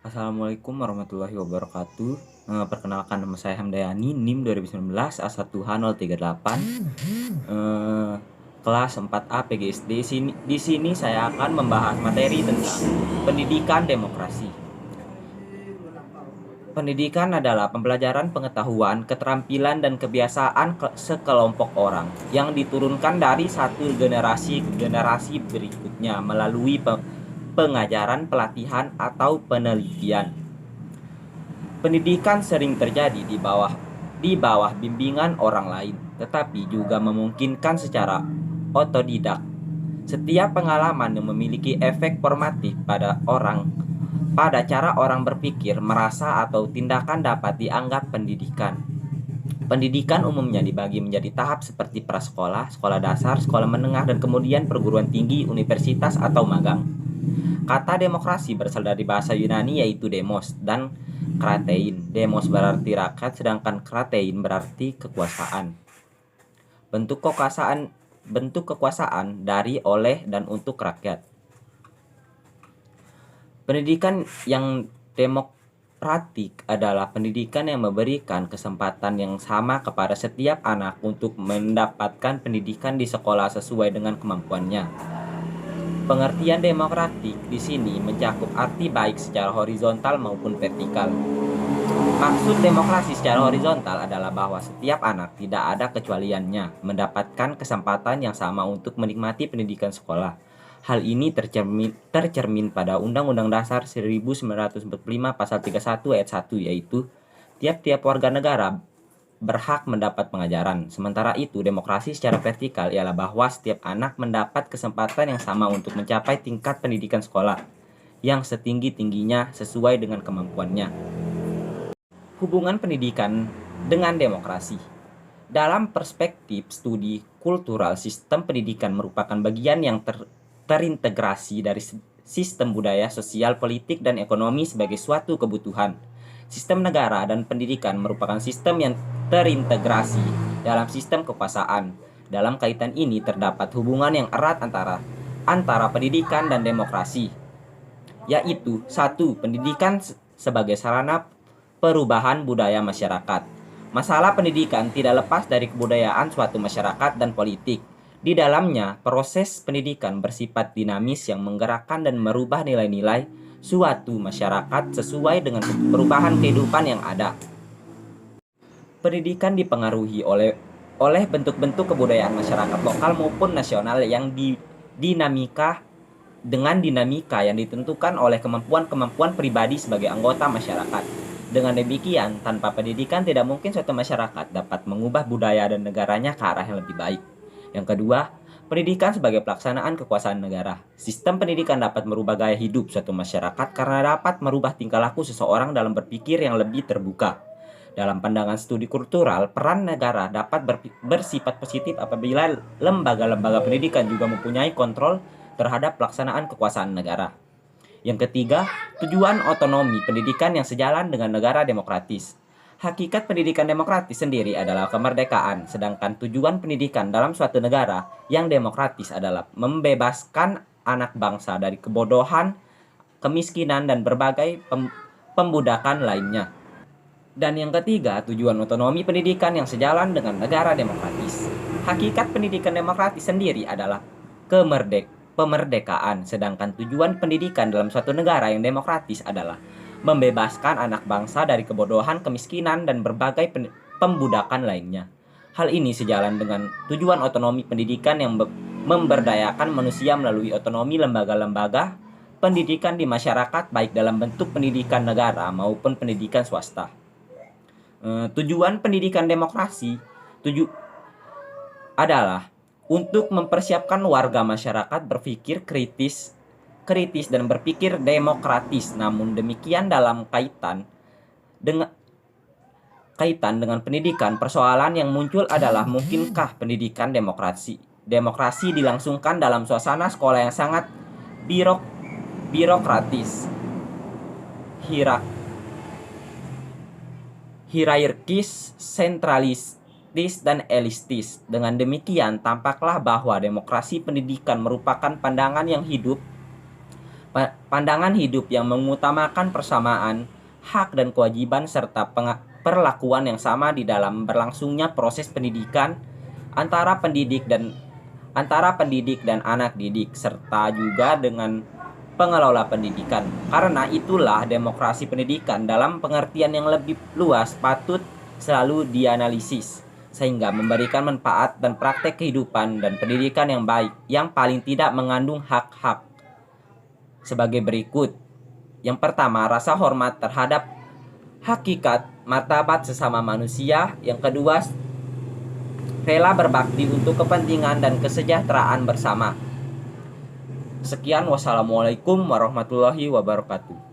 Assalamualaikum warahmatullahi wabarakatuh. Perkenalkan nama saya Hamdayani, NIM 2019 A1H038, kelas 4A PGSD. Di sini saya akan membahas materi tentang pendidikan demokrasi. Pendidikan adalah pembelajaran pengetahuan, keterampilan, dan kebiasaan sekelompok orang yang diturunkan dari satu generasi ke generasi berikutnya melalui pengajaran, pelatihan, atau penelitian. Pendidikan sering terjadi di bawah bimbingan orang lain, tetapi juga memungkinkan secara otodidak. Setiap pengalaman yang memiliki efek formatif pada cara orang berpikir, merasa, atau tindakan dapat dianggap pendidikan. Pendidikan umumnya dibagi menjadi tahap seperti prasekolah, sekolah dasar, sekolah menengah, dan kemudian perguruan tinggi, universitas, atau magang. Kata demokrasi berasal dari bahasa Yunani yaitu demos dan kratein. Demos berarti rakyat, sedangkan kratein berarti kekuasaan. Bentuk kekuasaan dari, oleh, dan untuk rakyat. Pendidikan yang demokratik adalah pendidikan yang memberikan kesempatan yang sama kepada setiap anak untuk mendapatkan pendidikan di sekolah sesuai dengan kemampuannya. Pengertian demokratik di sini mencakup arti baik secara horizontal maupun vertikal. Maksud demokrasi secara horizontal adalah bahwa setiap anak, tidak ada kecualiannya, mendapatkan kesempatan yang sama untuk menikmati pendidikan sekolah. Hal ini tercermin pada Undang-Undang Dasar 1945 Pasal 31 Ayat 1, yaitu tiap-tiap warga negara berhak mendapat pengajaran. Sementara itu, demokrasi secara vertikal ialah bahwa setiap anak mendapat kesempatan yang sama untuk mencapai tingkat pendidikan sekolah yang setinggi-tingginya sesuai dengan kemampuannya. Hubungan pendidikan dengan demokrasi. Dalam perspektif studi kultural, sistem pendidikan merupakan bagian yang terintegrasi dari sistem budaya, sosial, politik, dan ekonomi sebagai suatu kebutuhan. Sistem negara dan pendidikan merupakan sistem yang terintegrasi dalam sistem kekuasaan. Dalam kaitan ini terdapat hubungan yang erat antara pendidikan dan demokrasi, yaitu satu, pendidikan sebagai sarana perubahan budaya masyarakat. Masalah pendidikan tidak lepas dari kebudayaan suatu masyarakat dan politik. Di dalamnya, proses pendidikan bersifat dinamis yang menggerakkan dan merubah nilai-nilai suatu masyarakat sesuai dengan perubahan kehidupan yang ada. Pendidikan dipengaruhi oleh bentuk-bentuk kebudayaan masyarakat lokal maupun nasional yang dinamika yang ditentukan oleh kemampuan-kemampuan pribadi sebagai anggota masyarakat. Dengan demikian, tanpa pendidikan tidak mungkin suatu masyarakat dapat mengubah budaya dan negaranya ke arah yang lebih baik. Yang kedua, pendidikan sebagai pelaksanaan kekuasaan negara. Sistem pendidikan dapat merubah gaya hidup suatu masyarakat karena dapat merubah tingkah laku seseorang dalam berpikir yang lebih terbuka. Dalam pandangan studi kultural, peran negara dapat bersifat positif apabila lembaga-lembaga pendidikan juga mempunyai kontrol terhadap pelaksanaan kekuasaan negara. Yang ketiga, tujuan otonomi pendidikan yang sejalan dengan negara demokratis. Hakikat pendidikan demokratis sendiri adalah kemerdekaan, sedangkan tujuan pendidikan dalam suatu negara yang demokratis adalah membebaskan anak bangsa dari kebodohan, kemiskinan, dan berbagai pembudakan lainnya. Dan yang ketiga, tujuan otonomi pendidikan yang sejalan dengan negara demokratis. Hakikat pendidikan demokratis sendiri adalah pemerdekaan, sedangkan tujuan pendidikan dalam suatu negara yang demokratis adalah membebaskan anak bangsa dari kebodohan, kemiskinan, dan berbagai pembudakan lainnya. Hal ini sejalan dengan tujuan otonomi pendidikan yang memberdayakan manusia melalui otonomi lembaga-lembaga pendidikan di masyarakat, baik dalam bentuk pendidikan negara maupun pendidikan swasta. Tujuan pendidikan demokrasi adalah untuk mempersiapkan warga masyarakat berpikir kritis dan berpikir demokratis. Namun demikian, dalam kaitan dengan pendidikan, persoalan yang muncul adalah mungkinkah pendidikan demokrasi dilangsungkan dalam suasana sekolah yang sangat birokratis, hierarkis, sentralistis, dan elitis. Dengan demikian, tampaklah bahwa demokrasi pendidikan merupakan pandangan yang hidup Pandangan hidup yang mengutamakan persamaan hak dan kewajiban serta perlakuan yang sama di dalam berlangsungnya proses pendidikan antara pendidik dan anak didik, serta juga dengan pengelola pendidikan. Karena itulah demokrasi pendidikan dalam pengertian yang lebih luas patut selalu dianalisis, sehingga memberikan manfaat dan praktek kehidupan dan pendidikan yang baik yang paling tidak mengandung hak-hak sebagai berikut. Yang pertama, rasa hormat terhadap hakikat martabat sesama manusia. Yang kedua, rela berbakti untuk kepentingan dan kesejahteraan bersama. Sekian, wassalamualaikum warahmatullahi wabarakatuh.